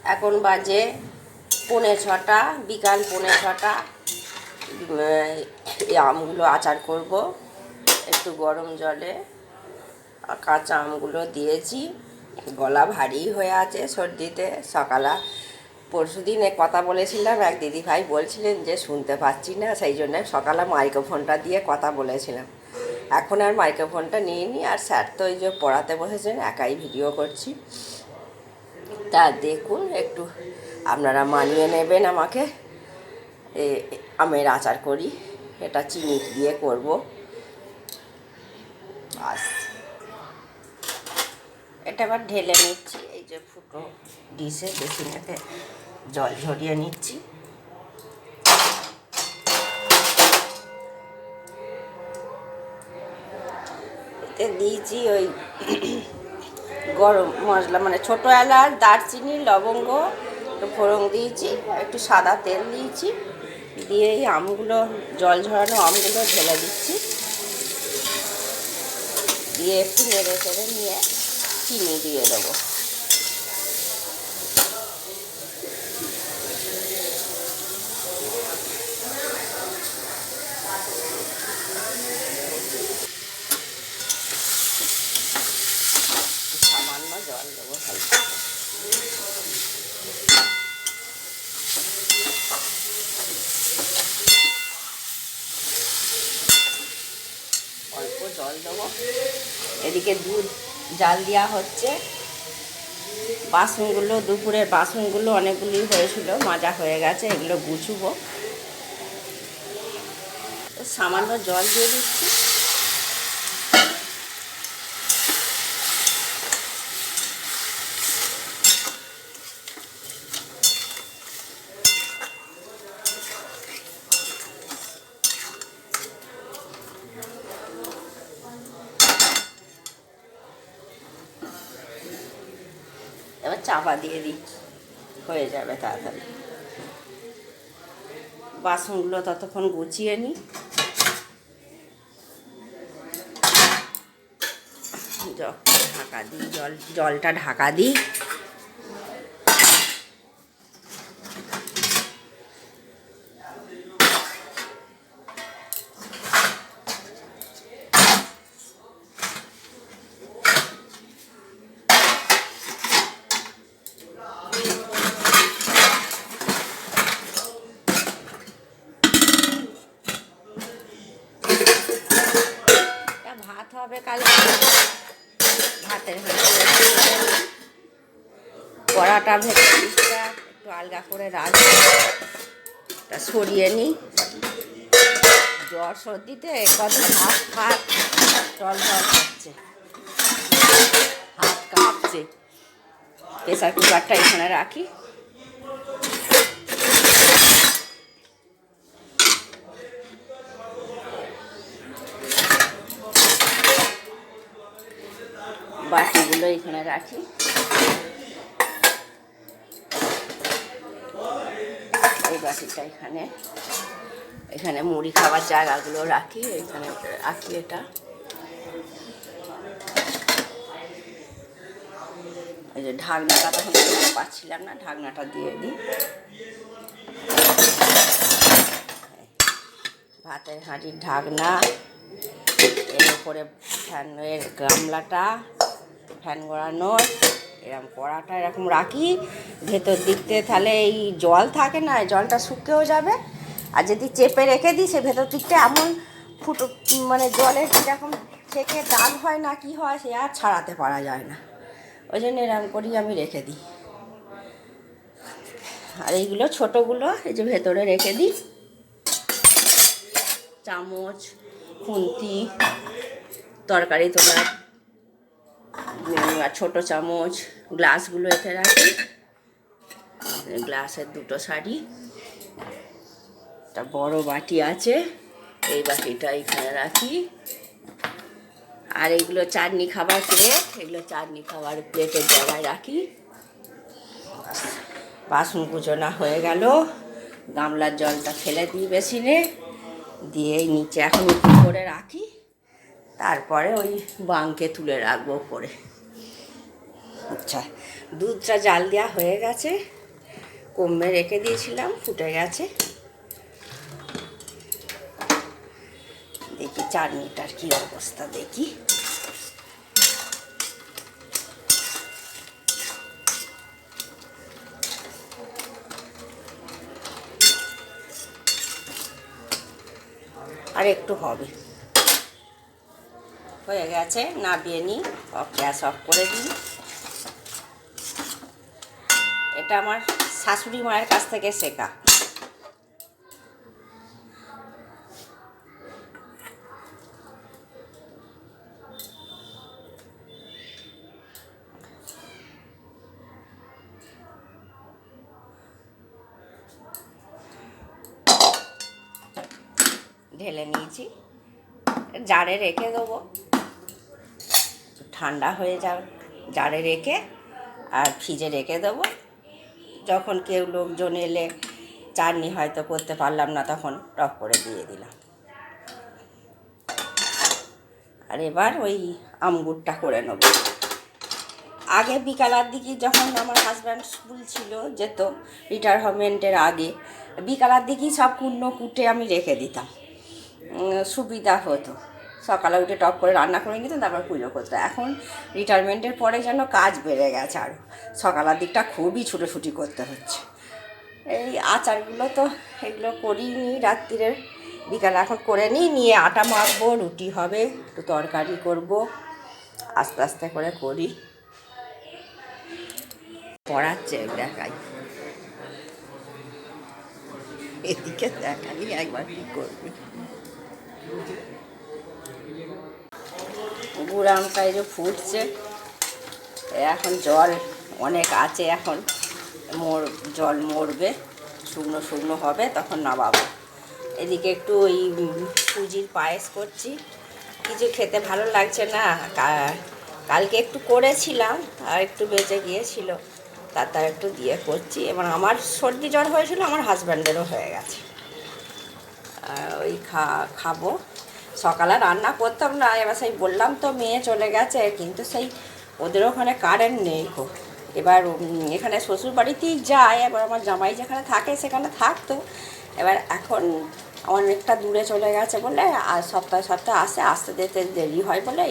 এখন বাজে 5:45, বিকাল 5:45। এই আমগুলো আচার করব। একটু গরম জলে কাঁচা আমগুলো দিয়েছি। গলা ভারী হয়ে আছে সর্দিতে। পরশুদিনে কথা বলেছিলাম, এক দিদিভাই বলছিলেন যে শুনতে পাচ্ছি না, সেই জন্য সকালে মাইক্রোফোনটা দিয়ে কথা বলেছিলাম। এখন আর মাইক্রোফোনটা নিয়ে নিই। আর স্যার তো ওই যে পড়াতে বসেছেন, একাই ভিডিও করছি। তা দেখুন, একটু আপনারা মানিয়ে নেবেন আমাকে। আমের আচার করি, এটা চিনি দিয়ে করব। বাস, এটা আবার ঢেলে নিচ্ছি। এই যে ফুটো ডিশে বেসিনেতে জল ঝরিয়ে নিচ্ছি। এতে দিয়েছি ওই গরম মশলা, মানে ছোটো এলাচ, দারচিনি, লবঙ্গ, একটু ফোড়ন দিয়েছি, একটু সাদা তেল দিয়েছি। দিয়ে এই আমগুলো, জল ঝরানো আমগুলো ঢেলে দিচ্ছি। দিয়ে একটু নেড়ে চেড়ে নিয়ে চিনি দিয়ে দেবো। সামান্য জল দেবো, অল্প জল দেবো। এদিকে দুধ জাল দেওয়া হচ্ছে। বাসনগুলো, দুপুরের বাসনগুলো অনেকগুলি হয়েছিল, মাজা হয়ে গেছে, এগুলো গুছবো। সামান্য জল দিয়ে দিচ্ছি। এবার চাপা দিয়ে দিই, হয়ে যাবে তাড়াতাড়ি। বাসনগুলো ততক্ষণ গুছিয়ে নিই। ঢাকা দিই, জলটা ঢাকা দিই। ভাত হবে কালকে, ভাতের কড়াটা ভেতরটা একটু আলগা করে রাখবো, তা সরিয়ে নিই। জ্বর সর্দিতে কত হাত ফাত টল টল হচ্ছে, হাত কাঁপছে। প্রেসার কুকারটা এখানে রাখি। বাটিগুলো এখানে রাখি। এই বাটিটা এখানে মুড়ি খাবার জায়গাগুলো রাখি, এখানে রাখি। এটা এই যে ঢাকনাটা তখন পাচ্ছিলাম না, ঢাকনাটা দিয়ে দিই। ভাতের হাঁড়ির ঢাকনা, এর উপরে ফ্যানের গামলাটা, ফ্যান গড়ানোর এরকম কড়াটা এরকম রাখি। ভেতর দিকতে তাহলে এই জল থাকে না, জলটা শুকিয়েও যাবে। আর যদি চেপে রেখে দিই, সে ভেতর দিকটা এমন ফুটো, মানে জলের কীরকম থেকে দাগ হয় না কি হয়, সে আর ছাড়াতে পারা যায় না। ওই জন্য এরকম করি আমি রেখে দিই। আর এইগুলো ছোটোগুলো এই যে ভেতরে রেখে দিই। চামচ, খুন্তি, তরকারি তোলার আর ছোটো চামচ, গ্লাসগুলো এতে রাখি। গ্লাসের দুটো শাড়ি, একটা বড় বাটি আছে, এই বাটিটা এখানে রাখি। আর এইগুলো চাটনি খাবার প্লেট, এগুলো চাটনি খাবার প্লেটের জায়গায় রাখি। বাসন কুচোনা হয়ে গেল। গামলার জলটা ফেলে দিই বেসিনে, দিয়ে নিচে এখন উঁচু করে রাখি। তারপরে ওই বাঁকে তুলে রাখবো উপরে। আচ্ছা, দুধটা জাল দেওয়া হয়ে গেছে। কমে রেখে দিয়েছিলাম, ফুটে গেছে। দেখি চাটনিটার কি অবস্থা, দেখি। আর একটু হবে, হয়ে গেছে। নামিয়ে নিই, গ্যাস অফ করে দিই। এটা আমার শাশুড়ি মায়ের কাছ থেকে শেখা। ঢেলে নিয়েছি, জারে রেখে দেবো, ঠান্ডা হয়ে যাবে। জারে রেখে আর ফ্রিজে রেখে দেবো। যখন কেউ লোকজন এলে চাটনি হয়তো করতে পারলাম না, তখন টক করে দিয়ে দিলাম। আর এবার ওই আমগুরটা করে নেব। আগে বিকালের দিকে যখন আমার হাজব্যান্ড স্কুল ছিল, যেত রিটায়ারমেন্টের আগে, বিকালের দিকেই সব কুটে আমি রেখে দিতাম, সুবিধা হতো। সকালে উঠে টক করে রান্না করে নিতাম, তারপর পুজো করতো। এখন রিটায়ারমেন্টের পরে যেন কাজ বেড়ে গেছে, আরও সকালের দিকটা খুবই ছুটোছুটি করতে হচ্ছে। এই আচারগুলো তো এগুলো করিনি রাত্রিরে, বিকালে এখন করে নিয়ে আটা মাখবো, রুটি হবে, একটু তরকারি করব, আস্তে আস্তে করে করি। পড়াচ্ছে, দেখাই, এদিকে দেখাই একবার কী করবে। গুড় আমটা এই যে ফুটছে, এখন জল অনেক আছে, এখন জল মরবে, শুকনো শুকনো হবে, তখন নামাবো। এদিকে একটু ওই সুজির পায়েস করছি। কিছু খেতে ভালো লাগছে না, কালকে একটু করেছিলাম আর একটু বেঁচে গিয়েছিল, তার একটু দিয়ে করছি। এবার আমার সর্দি জ্বর হয়েছিল, আমার হাজব্যান্ডেরও হয়ে গেছে। ওই খাবো। সকালে রান্না করতাম না, এবার সেই বললাম তো মেয়ে চলে গেছে, কিন্তু সেই ওদের ওখানে কারেন্ট নেই গো। এবার এখানে শ্বশুরবাড়িতেই যায়, এবার আমার জামাই যেখানে থাকে সেখানে থাকতো, এবার এখন অনেকটা দূরে চলে গেছে বলে আর সপ্তাহে সপ্তাহে আসতে যেতে দেরি হয় বলে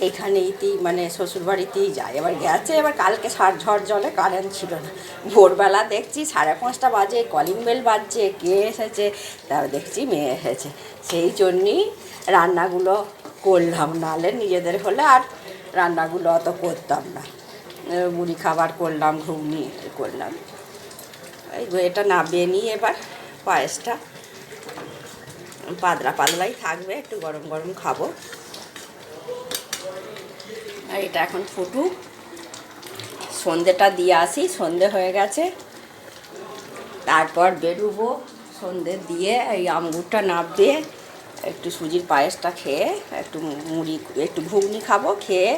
এইখানেইতেই মানে শ্বশুরবাড়িতেই যায়। এবার গেছে, এবার কালকে ঝড় জলে কারেন্ট ছিল না। ভোরবেলা দেখছি 5:30 বাজে, কলিং বেল বাজছে, কে এসেছে, তারপর দেখছি মেয়ে এসেছে। সেই জন্যই রান্নাগুলো করলাম, নাহলে নিজেদের হলে আর রান্নাগুলো অত করতাম না। মুড়ি খাবার করলাম, ঘুগনি করলাম। এই এটা নামিয়ে নিয়ে এবার পায়েসটা পাতলাই থাকবে, একটু গরম গরম খাবো। আর এটা এখন ফুটুক, সন্ধেটা দিয়ে আসি, সন্ধে হয়ে গেছে, তারপর বেরোবো। সন্ধে দিয়ে এই আমগুরটা নাববে, একটু সুজির পায়েসটা খেয়ে একটু মুড়ি, একটু ঘুগনি খাবো, খেয়ে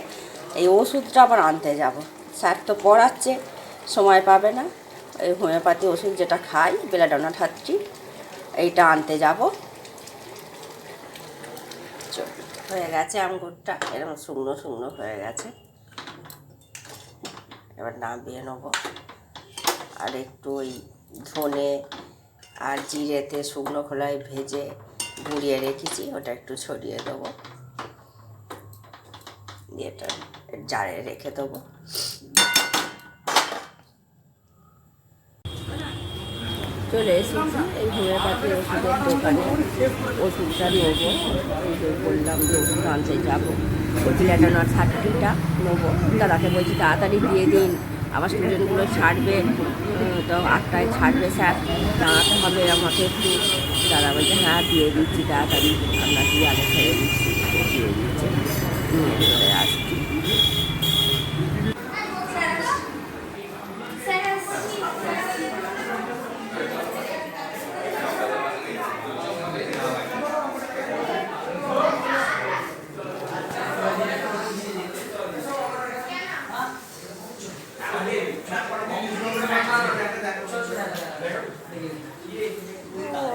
এই ওষুধটা আবার আনতে যাব। স্যার তো পড়াচ্ছে, সময় পাবে না। এই হোমিওপ্যাথি ওষুধ যেটা খাই, বেলাডোনা 30, এইটা আনতে যাব। হয়ে গেছে আমগুরটা, এরকম শুকনো শুকনো হয়ে গেছে। এবার নামিয়ে নেবো। আর একটু ওই ধনে আর জিরেতে শুকনো খোলায় ভেজে গুঁড়িয়ে রেখেছি, ওটা একটু ছড়িয়ে দেবো, দিয়ে এটা জারে রেখে দেবো। চলে এসেছি এই হোমিওপ্যাথি ওষুধের দোকানে, ওষুধটা নেবো। এই যে বললাম যে ওষুধ আনতে যাবো, ওই বেলাডোনা 30টা নেবো। দাদাকে বলছি তাড়াতাড়ি দিয়ে দিন, আবার স্টুডেন্টগুলো ছাড়বে, তো 8টায় ছাড়বে স্যার, জানাতে হবে আমাকে একটু। দাদা বলছে হ্যাঁ দিয়ে দিচ্ছি, তাড়াতাড়ি আপনার কি আগে ছেড়ে দিচ্ছি, দিয়ে দিচ্ছে, নিয়ে চলে আসছি।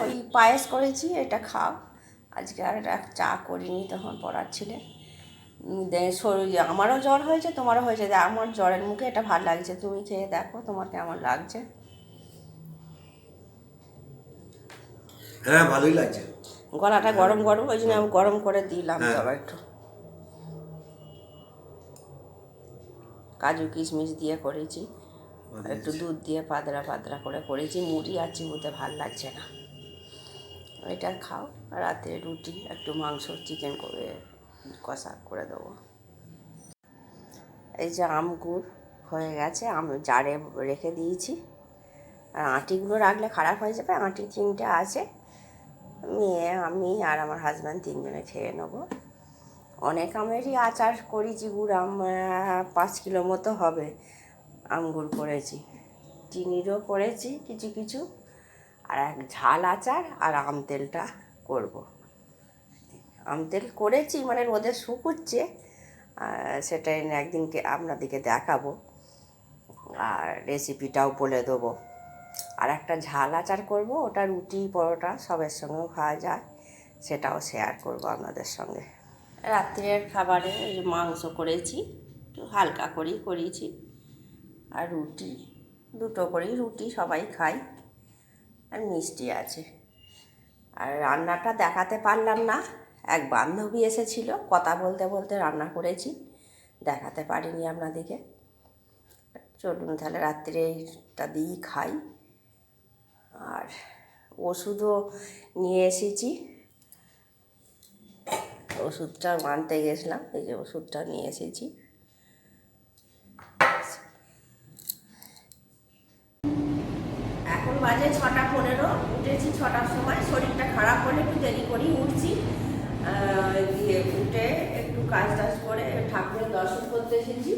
ওই পায়েস করেছি, এটা খাও। আজকে আর চা করিনি, তখন পড়াচ্ছিলে। শরীর আমারও জ্বর হয়েছে, তোমারও হয়েছে, আমার জ্বরের মুখে এটা ভালো লাগছে, তুমি খেয়ে দেখো তোমার কেমন লাগছে। হ্যাঁ ভালোই লাগছে। গলাটা গরম গরম, ওই জন্য আমি গরম করে দিলাম হ্যাঁ। তবে একটু কাজু কিশমিশ দিয়ে করেছি, একটু দুধ দিয়ে পাতলা পাতলা করে করেছি। মুড়ি আর চিবুতে ভাল লাগছে না। এটা খাও। রাতে রুটি একটু মাংস চিকেন করে কষা করে দেবো। এই যে আমগুড় হয়ে গেছে, জারে রেখে দিয়েছি। আর আঁটিগুলো রাখলে খারাপ হয়ে যাবে। আঁটি 3টে আছে, মেয়ে আমি আর আমার হাজব্যান্ড 3জনে খেয়ে নেবো। অনেক আমেরই আচার করেছি, গুড় আম 5 কিলো মতো হবে আমগুড় করেছি। চিনিরও করেছি কিছু কিছু, আর এক ঝাল আচার আর আম তেলটা করব। আম তেল করেছি মানে রোদে শুকুচ্ছে, সেটাই একদিনকে আপনাদেরকে দেখাবো আর রেসিপিটাও বলে দেবো। আর একটা ঝাল আচার করব, ওটা রুটি পরোটা সবের সঙ্গেও খাওয়া যায়, সেটাও শেয়ার করব আপনাদের সঙ্গে। রাত্রের খাবারে এই যে মাংস করেছি, একটু হালকা করেই করেছি, আর রুটি 2টো করেই রুটি সবাই খাই, আর মিষ্টি আছে। আর রান্নাটা দেখাতে পারলাম না, এক বান্ধবী এসেছিল, কথা বলতে বলতে রান্না করেছি, দেখাতে পারিনি আপনাদেরকে। চলুন তাহলে রাত্রে এইটা দিয়েই খাই। আর ওষুধও নিয়ে এসেছি, ওষুধটা আনতে গেছিলাম, এই যে ওষুধটা নিয়ে এসেছি। এখন বাজে 6টা 15, উঠেছি 6টার সময়। শরীরটা খারাপ হলে একটু দেরি করেই উঠছি। দিয়ে উঠে একটু কাজ টাজ করে ঠাকুরের দর্শন করতে এসেছি।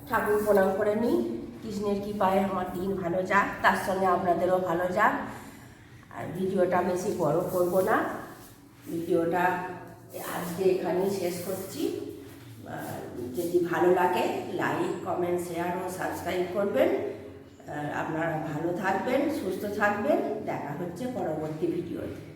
ঠাকুর প্রণাম করে নিই। কৃষ্ণের কৃপায় আমার দিন ভালো যাক, তার সঙ্গে আপনাদেরও ভালো যাক। আর ভিডিওটা বেশি বড় করব না, ভিডিওটা আজকে এখানেই শেষ করছি। যদি ভালো লাগে লাইক কমেন্ট শেয়ার ও সাবস্ক্রাইব করবেন। আপনারা ভালো থাকবেন, সুস্থ থাকবেন। দেখা হচ্ছে পরবর্তী ভিডিওতে।